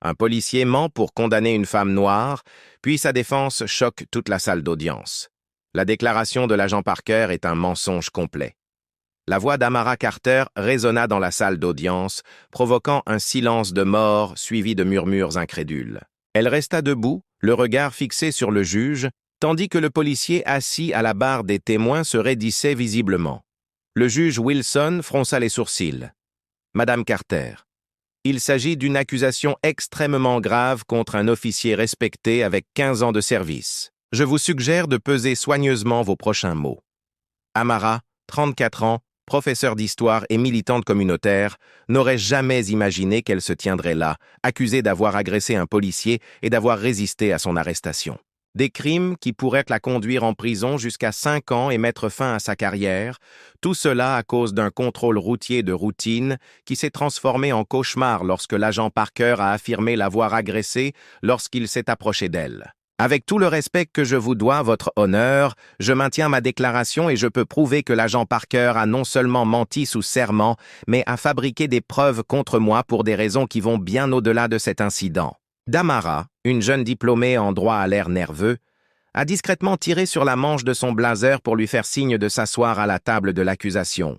Un policier ment pour condamner une femme noire, puis sa défense choque toute la salle d'audience. La déclaration de l'agent Parker est un mensonge complet. La voix d'Amara Carter résonna dans la salle d'audience, provoquant un silence de mort suivi de murmures incrédules. Elle resta debout, le regard fixé sur le juge, tandis que le policier assis à la barre des témoins se raidissait visiblement. Le juge Wilson fronça les sourcils. « Madame Carter, il s'agit d'une accusation extrêmement grave contre un officier respecté avec 15 ans de service. Je vous suggère de peser soigneusement vos prochains mots. » Amara, 34 ans, professeure d'histoire et militante communautaire, n'aurait jamais imaginé qu'elle se tiendrait là, accusée d'avoir agressé un policier et d'avoir résisté à son arrestation. Des crimes qui pourraient la conduire en prison jusqu'à 5 ans et mettre fin à sa carrière, tout cela à cause d'un contrôle routier de routine qui s'est transformé en cauchemar lorsque l'agent Parker a affirmé l'avoir agressée lorsqu'il s'est approché d'elle. Avec tout le respect que je vous dois, votre honneur, je maintiens ma déclaration et je peux prouver que l'agent Parker a non seulement menti sous serment, mais a fabriqué des preuves contre moi pour des raisons qui vont bien au-delà de cet incident. Damara, une jeune diplômée en droit à l'air nerveux, a discrètement tiré sur la manche de son blazer pour lui faire signe de s'asseoir à la table de l'accusation.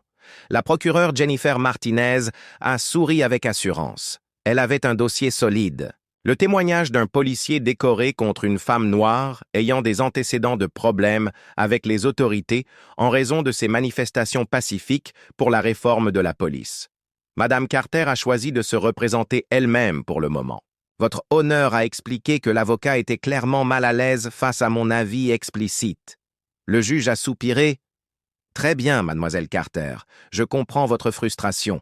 La procureure Jennifer Martinez a souri avec assurance. Elle avait un dossier solide. Le témoignage d'un policier décoré contre une femme noire ayant des antécédents de problèmes avec les autorités en raison de ses manifestations pacifiques pour la réforme de la police. Madame Carter a choisi de se représenter elle-même pour le moment. Votre honneur a expliqué que l'avocat était clairement mal à l'aise face à mon avis explicite. Le juge a soupiré. Très bien, mademoiselle Carter, je comprends votre frustration,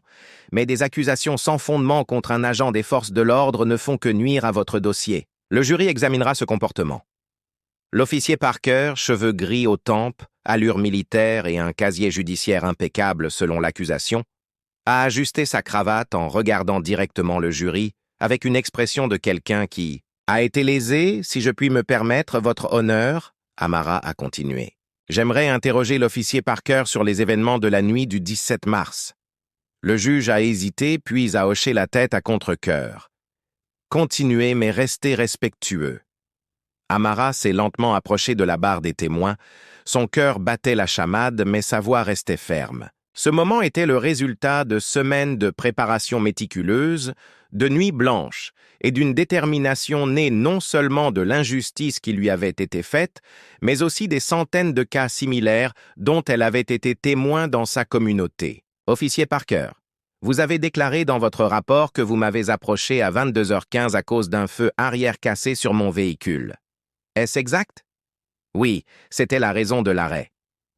mais des accusations sans fondement contre un agent des forces de l'ordre ne font que nuire à votre dossier. Le jury examinera ce comportement. L'officier Parker, cheveux gris aux tempes, allure militaire et un casier judiciaire impeccable selon l'accusation, a ajusté sa cravate en regardant directement le jury, avec une expression de quelqu'un qui a été lésé, si je puis me permettre, votre honneur. Amara a continué. J'aimerais interroger l'officier Parker sur les événements de la nuit du 17 mars. Le juge a hésité, puis a hoché la tête à contre-cœur. Continuez, mais restez respectueux. Amara s'est lentement approché de la barre des témoins. Son cœur battait la chamade, mais sa voix restait ferme. Ce moment était le résultat de semaines de préparation méticuleuse, de nuits blanches et d'une détermination née non seulement de l'injustice qui lui avait été faite, mais aussi des centaines de cas similaires dont elle avait été témoin dans sa communauté. Officier Parker, vous avez déclaré dans votre rapport que vous m'avez approché à 22h15 à cause d'un feu arrière cassé sur mon véhicule. Est-ce exact? Oui, c'était la raison de l'arrêt.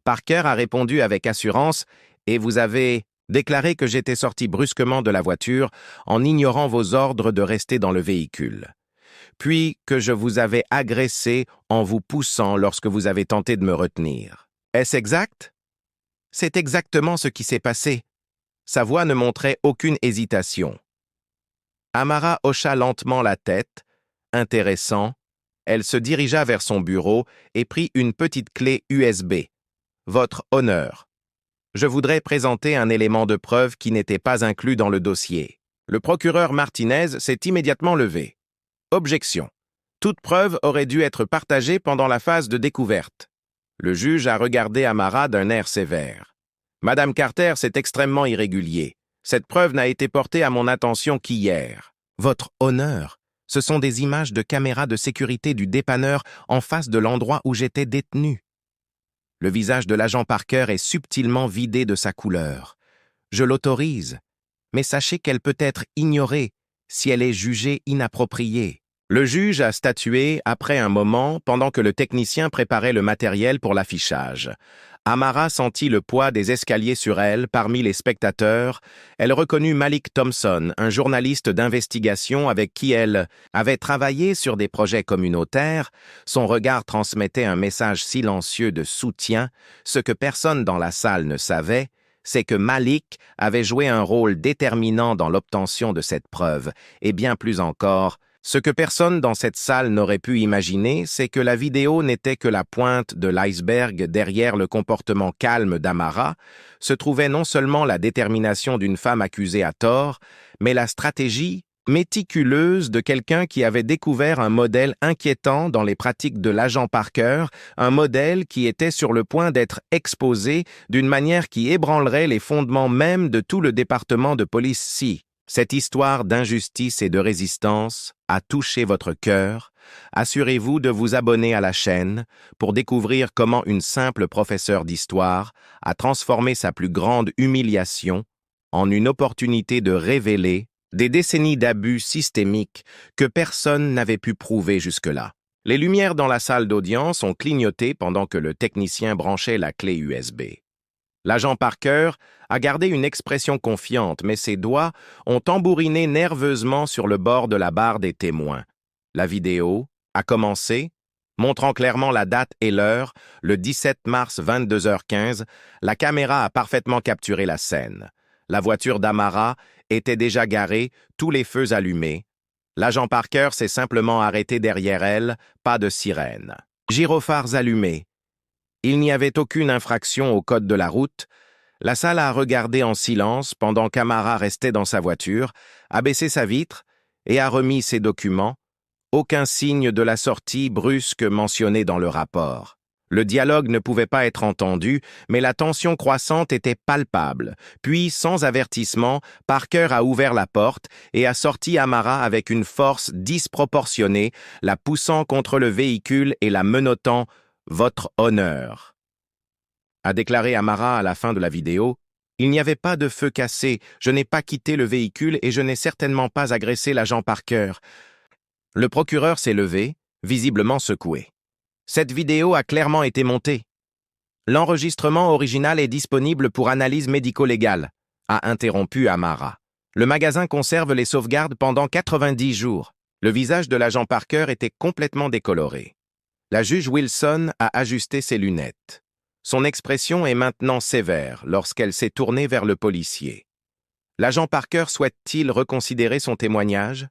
Parker a répondu avec assurance et vous avez déclaré que j'étais sorti brusquement de la voiture en ignorant vos ordres de rester dans le véhicule. Puis que je vous avais agressé en vous poussant lorsque vous avez tenté de me retenir. Est-ce exact? C'est exactement ce qui s'est passé. Sa voix ne montrait aucune hésitation. Amara hocha lentement la tête, intéressant. Elle se dirigea vers son bureau et prit une petite clé USB. Votre honneur. Je voudrais présenter un élément de preuve qui n'était pas inclus dans le dossier. Le procureur Martinez s'est immédiatement levé. Objection. Toute preuve aurait dû être partagée pendant la phase de découverte. Le juge a regardé Amara d'un air sévère. Madame Carter, c'est extrêmement irrégulier. Cette preuve n'a été portée à mon attention qu'hier. Votre honneur, ce sont des images de caméras de sécurité du dépanneur en face de l'endroit où j'étais détenu. Le visage de l'agent Parker est subtilement vidé de sa couleur. Je l'autorise, mais sachez qu'elle peut être ignorée si elle est jugée inappropriée. Le juge a statué après un moment pendant que le technicien préparait le matériel pour l'affichage. Amara sentit le poids des escaliers sur elle parmi les spectateurs. Elle reconnut Malik Thompson, un journaliste d'investigation avec qui elle avait travaillé sur des projets communautaires. Son regard transmettait un message silencieux de soutien. Ce que personne dans la salle ne savait, c'est que Malik avait joué un rôle déterminant dans l'obtention de cette preuve, et bien plus encore, ce que personne dans cette salle n'aurait pu imaginer, c'est que la vidéo n'était que la pointe de l'iceberg derrière le comportement calme d'Amara, se trouvait non seulement la détermination d'une femme accusée à tort, mais la stratégie méticuleuse de quelqu'un qui avait découvert un modèle inquiétant dans les pratiques de l'agent Parker, un modèle qui était sur le point d'être exposé d'une manière qui ébranlerait les fondements même de tout le département de police ci. Cette histoire d'injustice et de résistance a touché votre cœur. Assurez-vous de vous abonner à la chaîne pour découvrir comment une simple professeure d'histoire a transformé sa plus grande humiliation en une opportunité de révéler des décennies d'abus systémiques que personne n'avait pu prouver jusque-là. Les lumières dans la salle d'audience ont clignoté pendant que le technicien branchait la clé USB. L'agent Parker a gardé une expression confiante, mais ses doigts ont tambouriné nerveusement sur le bord de la barre des témoins. La vidéo a commencé, montrant clairement la date et l'heure, le 17 mars 22h15, la caméra a parfaitement capturé la scène. La voiture d'Amara était déjà garée, tous les feux allumés. L'agent Parker s'est simplement arrêté derrière elle, pas de sirène. Gyrophares allumés. Il n'y avait aucune infraction au code de la route. La salle a regardé en silence pendant qu'Amara restait dans sa voiture, a baissé sa vitre et a remis ses documents. Aucun signe de la sortie brusque mentionné dans le rapport. Le dialogue ne pouvait pas être entendu, mais la tension croissante était palpable. Puis, sans avertissement, Parker a ouvert la porte et a sorti Amara avec une force disproportionnée, la poussant contre le véhicule et la menottant « Votre honneur », a déclaré Amara à la fin de la vidéo. « Il n'y avait pas de feu cassé, je n'ai pas quitté le véhicule et je n'ai certainement pas agressé l'agent Parker. » Le procureur s'est levé, visiblement secoué. Cette vidéo a clairement été montée. L'enregistrement original est disponible pour analyse médico-légale, a interrompu Amara. Le magasin conserve les sauvegardes pendant 90 jours. Le visage de l'agent Parker était complètement décoloré. La juge Wilson a ajusté ses lunettes. Son expression est maintenant sévère lorsqu'elle s'est tournée vers le policier. L'agent Parker souhaite-t-il reconsidérer son témoignage?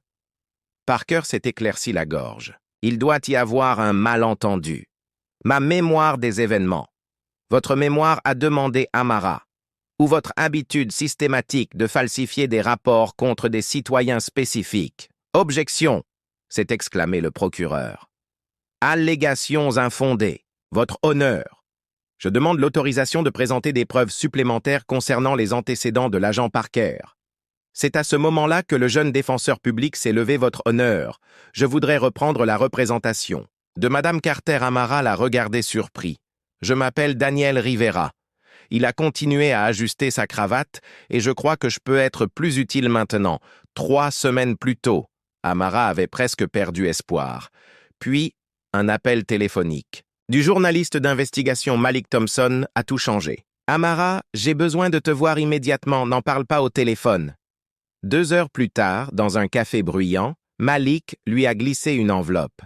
Parker s'est éclairci la gorge. Il doit y avoir un malentendu. Ma mémoire des événements. Votre mémoire a demandé Amara. Ou votre habitude systématique de falsifier des rapports contre des citoyens spécifiques. Objection, s'est exclamé le procureur. Allégations infondées. Votre honneur. Je demande l'autorisation de présenter des preuves supplémentaires concernant les antécédents de l'agent Parker. C'est à ce moment-là que le jeune défenseur public s'est levé, votre honneur. Je voudrais reprendre la représentation. De Madame Carter. Amara l'a regardé surpris. Je m'appelle Daniel Rivera. Il a continué à ajuster sa cravate et je crois que je peux être plus utile maintenant. 3 semaines plus tôt. Amara avait presque perdu espoir. Puis, un appel téléphonique. Du journaliste d'investigation Malik Thompson a tout changé. Amara, j'ai besoin de te voir immédiatement, n'en parle pas au téléphone. 2 heures plus tard, dans un café bruyant, Malik lui a glissé une enveloppe.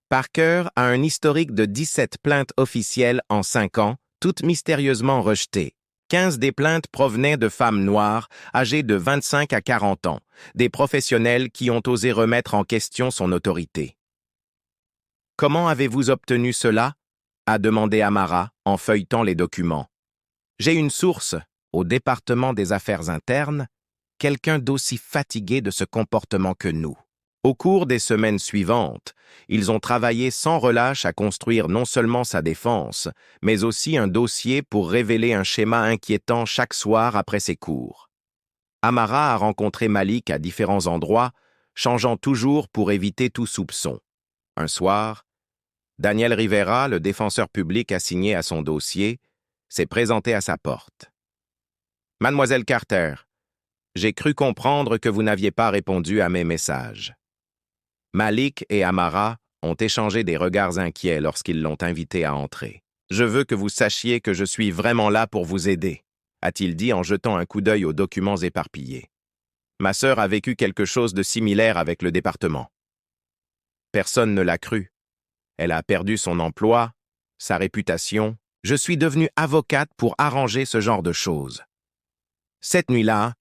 Parker a un historique de 17 plaintes officielles en 5 ans, toutes mystérieusement rejetées. 15 des plaintes provenaient de femmes noires, âgées de 25 à 40 ans, des professionnels qui ont osé remettre en question son autorité. « Comment avez-vous obtenu cela ?» a demandé Amara en feuilletant les documents. « J'ai une source, au département des affaires internes, quelqu'un d'aussi fatigué de ce comportement que nous. » Au cours des semaines suivantes, ils ont travaillé sans relâche à construire non seulement sa défense, mais aussi un dossier pour révéler un schéma inquiétant chaque soir après ses cours. Amara a rencontré Malik à différents endroits, changeant toujours pour éviter tout soupçon. Un soir, Daniel Rivera, le défenseur public assigné à son dossier, s'est présenté à sa porte. « Mademoiselle Carter, j'ai cru comprendre que vous n'aviez pas répondu à mes messages. » Malik et Amara ont échangé des regards inquiets lorsqu'ils l'ont invité à entrer. « Je veux que vous sachiez que je suis vraiment là pour vous aider, » a-t-il dit en jetant un coup d'œil aux documents éparpillés. « Ma sœur a vécu quelque chose de similaire avec le département. Personne ne l'a cru. Elle a perdu son emploi, sa réputation. Je suis devenue avocate pour arranger ce genre de choses. » Cette nuit-là,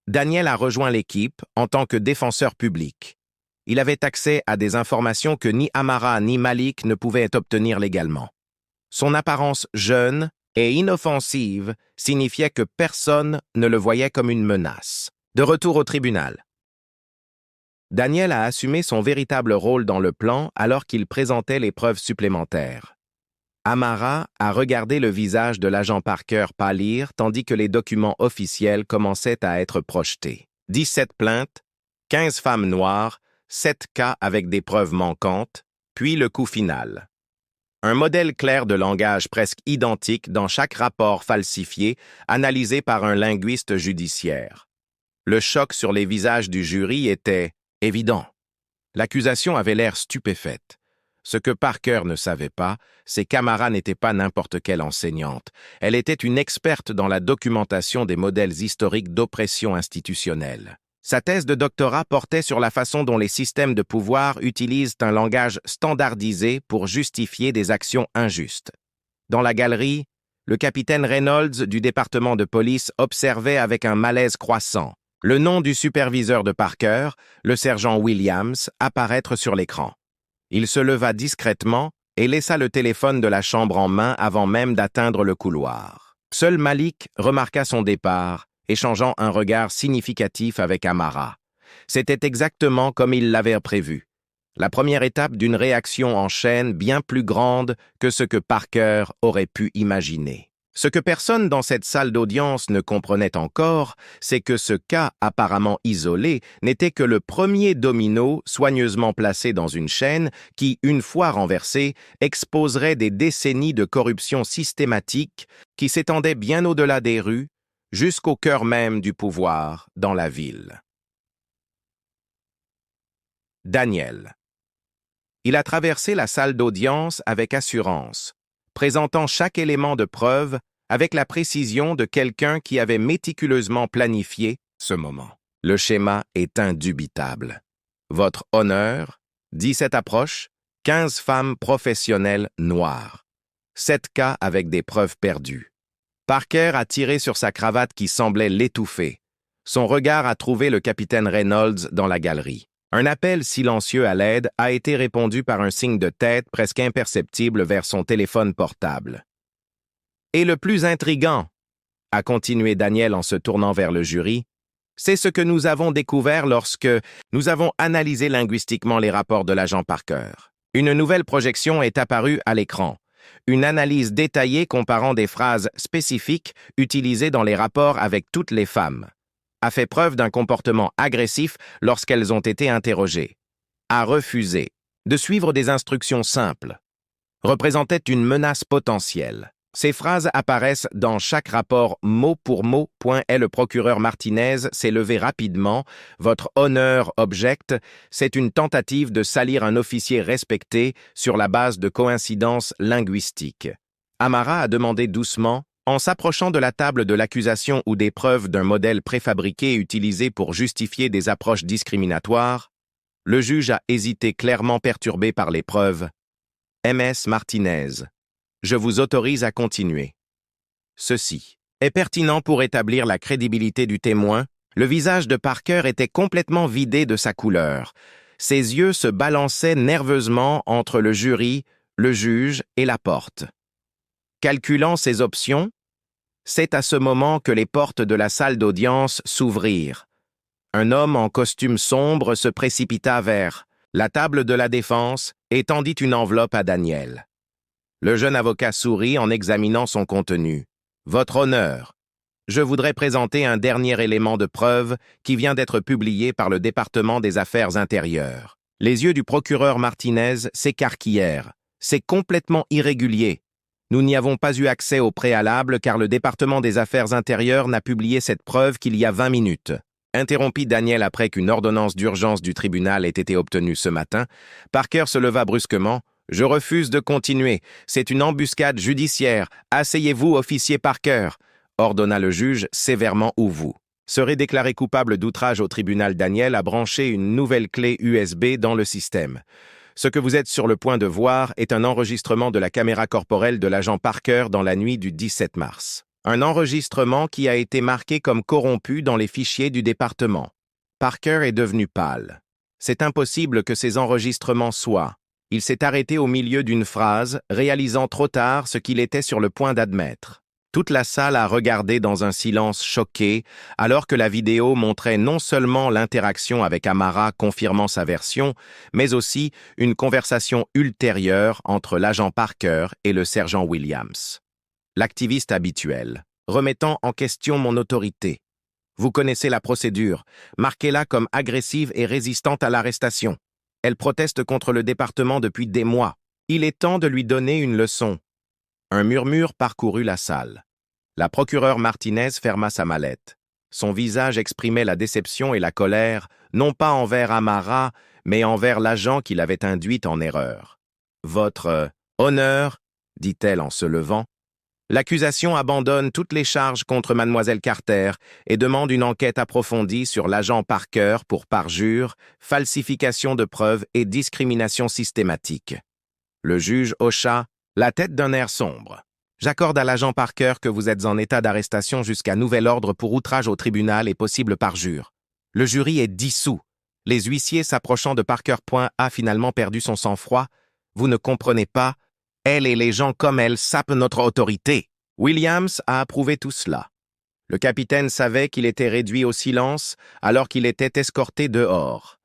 Daniel a rejoint l'équipe en tant que défenseur public. Il avait accès à des informations que ni Amara ni Malik ne pouvaient obtenir légalement. Son apparence jeune et inoffensive signifiait que personne ne le voyait comme une menace. De retour au tribunal. Daniel a assumé son véritable rôle dans le plan alors qu'il présentait les preuves supplémentaires. Amara a regardé le visage de l'agent Parker pâlir tandis que les documents officiels commençaient à être projetés. 17 plaintes, 15 femmes noires, 7 cas avec des preuves manquantes, puis le coup final. Un modèle clair de langage presque identique dans chaque rapport falsifié, analysé par un linguiste judiciaire. Le choc sur les visages du jury était évident. L'accusation avait l'air stupéfaite. Ce que Parker ne savait pas, c'est qu'Amara n'était pas n'importe quelle enseignante. Elle était une experte dans la documentation des modèles historiques d'oppression institutionnelle. Sa thèse de doctorat portait sur la façon dont les systèmes de pouvoir utilisent un langage standardisé pour justifier des actions injustes. Dans la galerie, le capitaine Reynolds du département de police observait avec un malaise croissant le nom du superviseur de Parker, le sergent Williams, apparaître sur l'écran. Il se leva discrètement et laissa le téléphone de la chambre en main avant même d'atteindre le couloir. Seul Malik remarqua son départ, échangeant un regard significatif avec Amara. C'était exactement comme il l'avait prévu. La première étape d'une réaction en chaîne bien plus grande que ce que Parker aurait pu imaginer. Ce que personne dans cette salle d'audience ne comprenait encore, c'est que ce cas apparemment isolé n'était que le premier domino soigneusement placé dans une chaîne qui, une fois renversé, exposerait des décennies de corruption systématique qui s'étendaient bien au-delà des rues, jusqu'au cœur même du pouvoir dans la ville. Daniel. Il a traversé la salle d'audience avec assurance, présentant chaque élément de preuve avec la précision de quelqu'un qui avait méticuleusement planifié ce moment. Le schéma est indubitable. Votre honneur, 17 approches, 15 femmes professionnelles noires. 7 cas avec des preuves perdues. Parker a tiré sur sa cravate qui semblait l'étouffer. Son regard a trouvé le capitaine Reynolds dans la galerie. Un appel silencieux à l'aide a été répondu par un signe de tête presque imperceptible vers son téléphone portable. Et le plus intriguant, a continué Daniel en se tournant vers le jury, c'est ce que nous avons découvert lorsque nous avons analysé linguistiquement les rapports de l'agent Parker. Une nouvelle projection est apparue à l'écran. Une analyse détaillée comparant des phrases spécifiques utilisées dans les rapports avec toutes les femmes. A fait preuve d'un comportement agressif lorsqu'elles ont été interrogées. A refusé de suivre des instructions simples. Représentait une menace potentielle. Ces phrases apparaissent dans chaque rapport mot pour mot. Et le procureur Martinez s'est levé rapidement. Votre honneur objecte, c'est une tentative de salir un officier respecté sur la base de coïncidences linguistiques. Amara a demandé doucement, en s'approchant de la table de l'accusation ou des preuves d'un modèle préfabriqué utilisé pour justifier des approches discriminatoires, le juge a hésité, clairement perturbé par les preuves. MS Martinez, je vous autorise à continuer. Ceci est pertinent pour établir la crédibilité du témoin. Le visage de Parker était complètement vidé de sa couleur. Ses yeux se balançaient nerveusement entre le jury, le juge et la porte. Calculant ses options, c'est à ce moment que les portes de la salle d'audience s'ouvrirent. Un homme en costume sombre se précipita vers la table de la défense et tendit une enveloppe à Daniel. Le jeune avocat sourit en examinant son contenu. « Votre honneur, je voudrais présenter un dernier élément de preuve qui vient d'être publié par le département des Affaires intérieures. » Les yeux du procureur Martinez s'écarquillèrent. « C'est complètement irrégulier. Nous n'y avons pas eu accès au préalable car le département des Affaires intérieures n'a publié cette preuve qu'il y a 20 minutes. » Interrompit Daniel après qu'une ordonnance d'urgence du tribunal ait été obtenue ce matin. Parker se leva brusquement. « Je refuse de continuer. C'est une embuscade judiciaire. Asseyez-vous, officier Parker, » ordonna le juge sévèrement ou vous. Serait déclaré coupable d'outrage au tribunal. Daniel a branché une nouvelle clé USB dans le système. Ce que vous êtes sur le point de voir est un enregistrement de la caméra corporelle de l'agent Parker dans la nuit du 17 mars. Un enregistrement qui a été marqué comme corrompu dans les fichiers du département. Parker est devenu pâle. C'est impossible que ces enregistrements soient. Il s'est arrêté au milieu d'une phrase, réalisant trop tard ce qu'il était sur le point d'admettre. Toute la salle a regardé dans un silence choqué, alors que la vidéo montrait non seulement l'interaction avec Amara confirmant sa version, mais aussi une conversation ultérieure entre l'agent Parker et le sergent Williams. L'activiste habituel, remettant en question mon autorité. Vous connaissez la procédure, marquez-la comme agressive et résistante à l'arrestation. Elle proteste contre le département depuis des mois. Il est temps de lui donner une leçon. Un murmure parcourut la salle. La procureure Martinez ferma sa mallette. Son visage exprimait la déception et la colère, non pas envers Amara, mais envers l'agent qui l'avait induite en erreur. « Votre honneur, dit-elle en se levant, l'accusation abandonne toutes les charges contre mademoiselle Carter et demande une enquête approfondie sur l'agent Parker pour parjure, falsification de preuves et discrimination systématique. » Le juge hocha la tête d'un air sombre. « J'accorde à l'agent Parker que vous êtes en état d'arrestation jusqu'à nouvel ordre pour outrage au tribunal et possible parjure. Le jury est dissous. Les huissiers s'approchant de Parker. A finalement perdu son sang-froid. Vous ne comprenez pas. Elle et les gens comme elle sapent notre autorité. » Williams a approuvé tout cela. Le capitaine savait qu'il était réduit au silence alors qu'il était escorté dehors.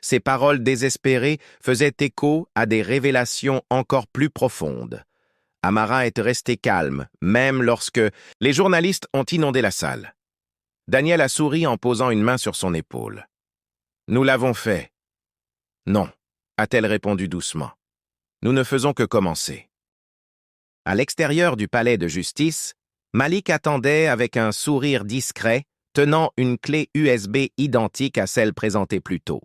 Ses paroles désespérées faisaient écho à des révélations encore plus profondes. Amara était resté calme, même lorsque les journalistes ont inondé la salle. Daniel a souri en posant une main sur son épaule. « Nous l'avons fait. »« Non, » a-t-elle répondu doucement. « Nous ne faisons que commencer. » À l'extérieur du palais de justice, Malik attendait avec un sourire discret, tenant une clé USB identique à celle présentée plus tôt.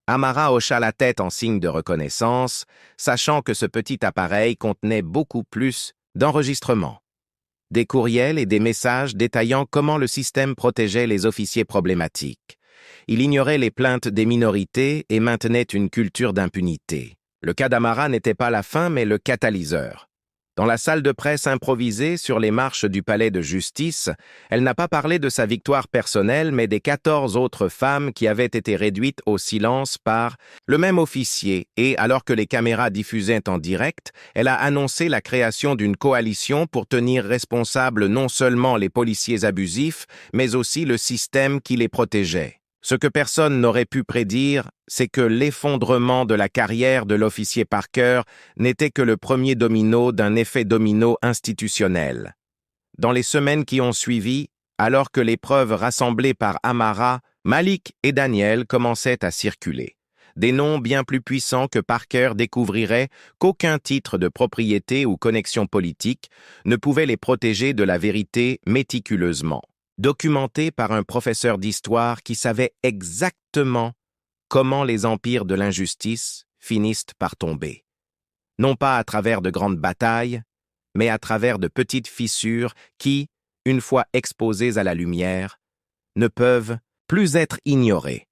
Amara hocha la tête en signe de reconnaissance, sachant que ce petit appareil contenait beaucoup plus d'enregistrements. Des courriels et des messages détaillant comment le système protégeait les officiers problématiques. Il ignorait les plaintes des minorités et maintenait une culture d'impunité. Le cas d'Amara n'était pas la fin, mais le catalyseur. Dans la salle de presse improvisée sur les marches du palais de justice, elle n'a pas parlé de sa victoire personnelle, mais des 14 autres femmes qui avaient été réduites au silence par le même officier et, alors que les caméras diffusaient en direct, elle a annoncé la création d'une coalition pour tenir responsables non seulement les policiers abusifs, mais aussi le système qui les protégeait. Ce que personne n'aurait pu prédire, c'est que l'effondrement de la carrière de l'officier Parker n'était que le premier domino d'un effet domino institutionnel. Dans les semaines qui ont suivi, alors que les preuves rassemblées par Amara, Malik et Daniel commençaient à circuler. Des noms bien plus puissants que Parker découvrirait qu'aucun titre de propriété ou connexion politique ne pouvait les protéger de la vérité méticuleusement. Documenté par un professeur d'histoire qui savait exactement comment les empires de l'injustice finissent par tomber. Non pas à travers de grandes batailles, mais à travers de petites fissures qui, une fois exposées à la lumière, ne peuvent plus être ignorées.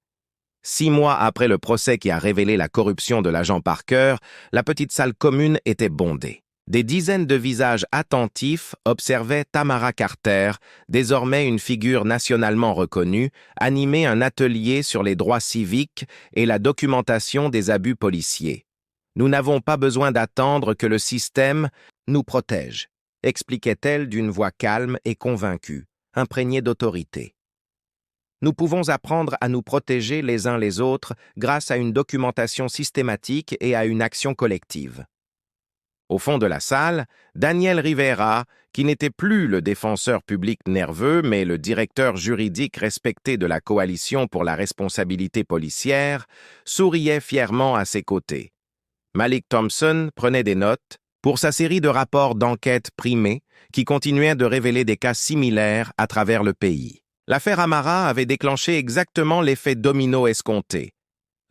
6 mois après le procès qui a révélé la corruption de l'agent Parker, la petite salle commune était bondée. Des dizaines de visages attentifs observaient Tamara Carter, désormais une figure nationalement reconnue, animer un atelier sur les droits civiques et la documentation des abus policiers. « Nous n'avons pas besoin d'attendre que le système nous protège », expliquait-elle d'une voix calme et convaincue, imprégnée d'autorité. « Nous pouvons apprendre à nous protéger les uns les autres grâce à une documentation systématique et à une action collective. » Au fond de la salle, Daniel Rivera, qui n'était plus le défenseur public nerveux, mais le directeur juridique respecté de la Coalition pour la responsabilité policière, souriait fièrement à ses côtés. Malik Thompson prenait des notes pour sa série de rapports d'enquête primés qui continuaient de révéler des cas similaires à travers le pays. L'affaire Amara avait déclenché exactement l'effet domino escompté.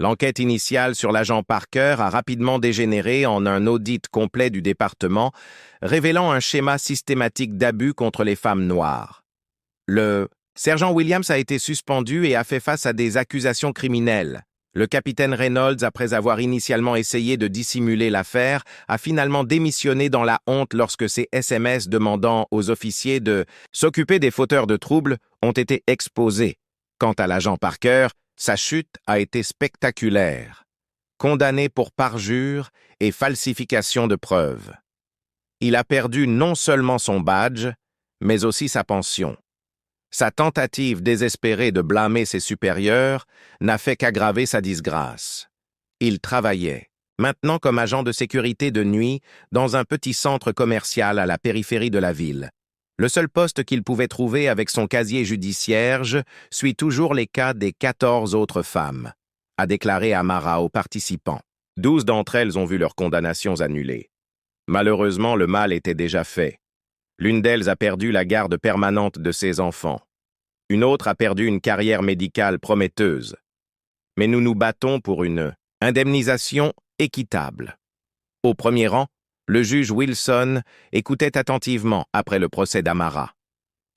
L'enquête initiale sur l'agent Parker a rapidement dégénéré en un audit complet du département, révélant un schéma systématique d'abus contre les femmes noires. Le sergent Williams a été suspendu et a fait face à des accusations criminelles. Le capitaine Reynolds, après avoir initialement essayé de dissimuler l'affaire, a finalement démissionné dans la honte lorsque ses SMS demandant aux officiers de s'occuper des fauteurs de troubles ont été exposés. Quant à l'agent Parker, sa chute a été spectaculaire, condamné pour parjure et falsification de preuves. Il a perdu non seulement son badge, mais aussi sa pension. Sa tentative désespérée de blâmer ses supérieurs n'a fait qu'aggraver sa disgrâce. Il travaillait, maintenant comme agent de sécurité de nuit, dans un petit centre commercial à la périphérie de la ville. Le seul poste qu'il pouvait trouver avec son casier judiciaire suit toujours les cas des 14 autres femmes, a déclaré Amara aux participants. 12 d'entre elles ont vu leurs condamnations annulées. Malheureusement, le mal était déjà fait. L'une d'elles a perdu la garde permanente de ses enfants. Une autre a perdu une carrière médicale prometteuse. Mais nous nous battons pour une indemnisation équitable. Au premier rang, le juge Wilson écoutait attentivement après le procès d'Amara.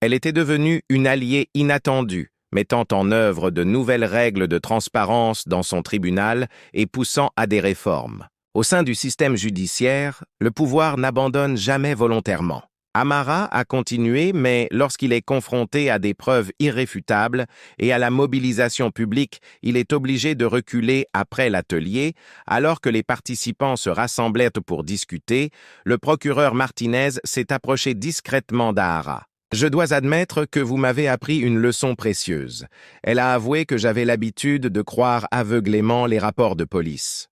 Elle était devenue une alliée inattendue, mettant en œuvre de nouvelles règles de transparence dans son tribunal et poussant à des réformes. Au sein du système judiciaire, le pouvoir n'abandonne jamais volontairement. Amara a continué, mais lorsqu'il est confronté à des preuves irréfutables et à la mobilisation publique, il est obligé de reculer après l'atelier. Alors que les participants se rassemblaient pour discuter, le procureur Martinez s'est approché discrètement d'Ahara. « Je dois admettre que vous m'avez appris une leçon précieuse. » Elle a avoué que j'avais l'habitude de croire aveuglément les rapports de police.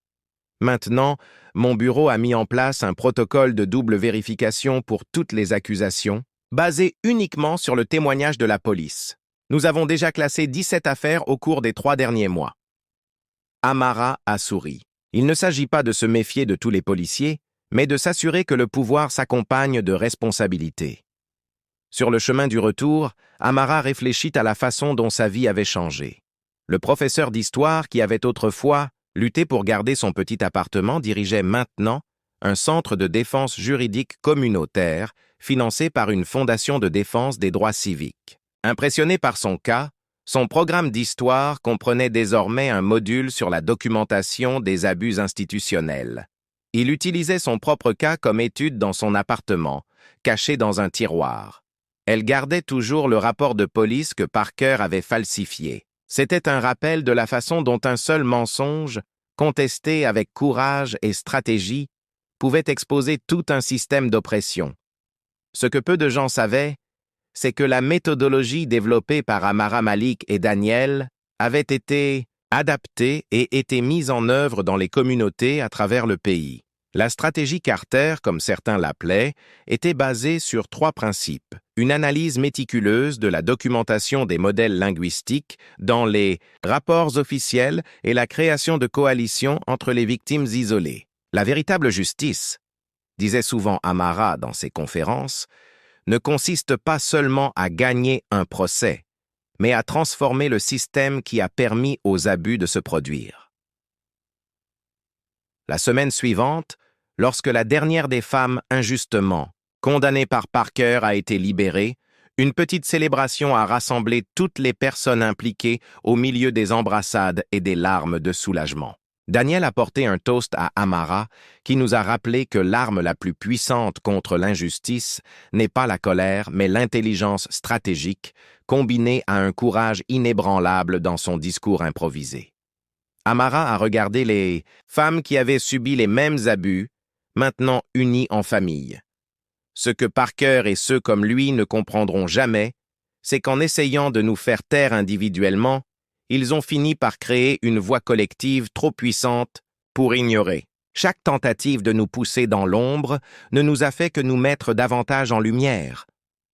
Maintenant, mon bureau a mis en place un protocole de double vérification pour toutes les accusations, basé uniquement sur le témoignage de la police. Nous avons déjà classé 17 affaires au cours des 3 derniers mois. Amara a souri. Il ne s'agit pas de se méfier de tous les policiers, mais de s'assurer que le pouvoir s'accompagne de responsabilités. Sur le chemin du retour, Amara réfléchit à la façon dont sa vie avait changé. Le professeur d'histoire qui avait autrefois lutté pour garder son petit appartement dirigeait maintenant un centre de défense juridique communautaire financé par une fondation de défense des droits civiques. Impressionné par son cas, son programme d'histoire comprenait désormais un module sur la documentation des abus institutionnels. Il utilisait son propre cas comme étude dans son appartement, caché dans un tiroir. Elle gardait toujours le rapport de police que Parker avait falsifié. C'était un rappel de la façon dont un seul mensonge, contesté avec courage et stratégie, pouvait exposer tout un système d'oppression. Ce que peu de gens savaient, c'est que la méthodologie développée par Amara Malik et Daniel avait été adaptée et été mise en œuvre dans les communautés à travers le pays. La stratégie Carter, comme certains l'appelaient, était basée sur 3 principes. Une analyse méticuleuse de la documentation des modèles linguistiques dans les rapports officiels et la création de coalitions entre les victimes isolées. La véritable justice, disait souvent Amara dans ses conférences, ne consiste pas seulement à gagner un procès, mais à transformer le système qui a permis aux abus de se produire. La semaine suivante, lorsque la dernière des femmes injustement condamnée par Parker a été libérée, une petite célébration a rassemblé toutes les personnes impliquées au milieu des embrassades et des larmes de soulagement. Daniel a porté un toast à Amara qui nous a rappelé que l'arme la plus puissante contre l'injustice n'est pas la colère, mais l'intelligence stratégique, combinée à un courage inébranlable dans son discours improvisé. Amara a regardé les femmes qui avaient subi les mêmes abus, maintenant unies en famille. Ce que Parker et ceux comme lui ne comprendront jamais, c'est qu'en essayant de nous faire taire individuellement, ils ont fini par créer une voix collective trop puissante pour ignorer. Chaque tentative de nous pousser dans l'ombre ne nous a fait que nous mettre davantage en lumière.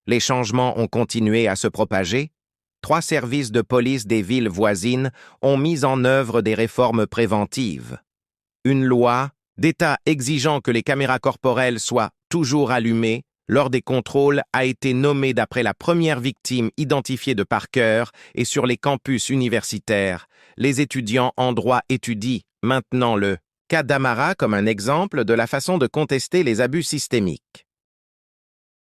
Les changements ont continué à se propager. 3 services de police des villes voisines ont mis en œuvre des réformes préventives. Une loi d'État exigeant que les caméras corporelles soient toujours allumées lors des contrôles a été nommée d'après la première victime identifiée de Parker et sur les campus universitaires. Les étudiants en droit étudient maintenant le cas d'Amara comme un exemple de la façon de contester les abus systémiques.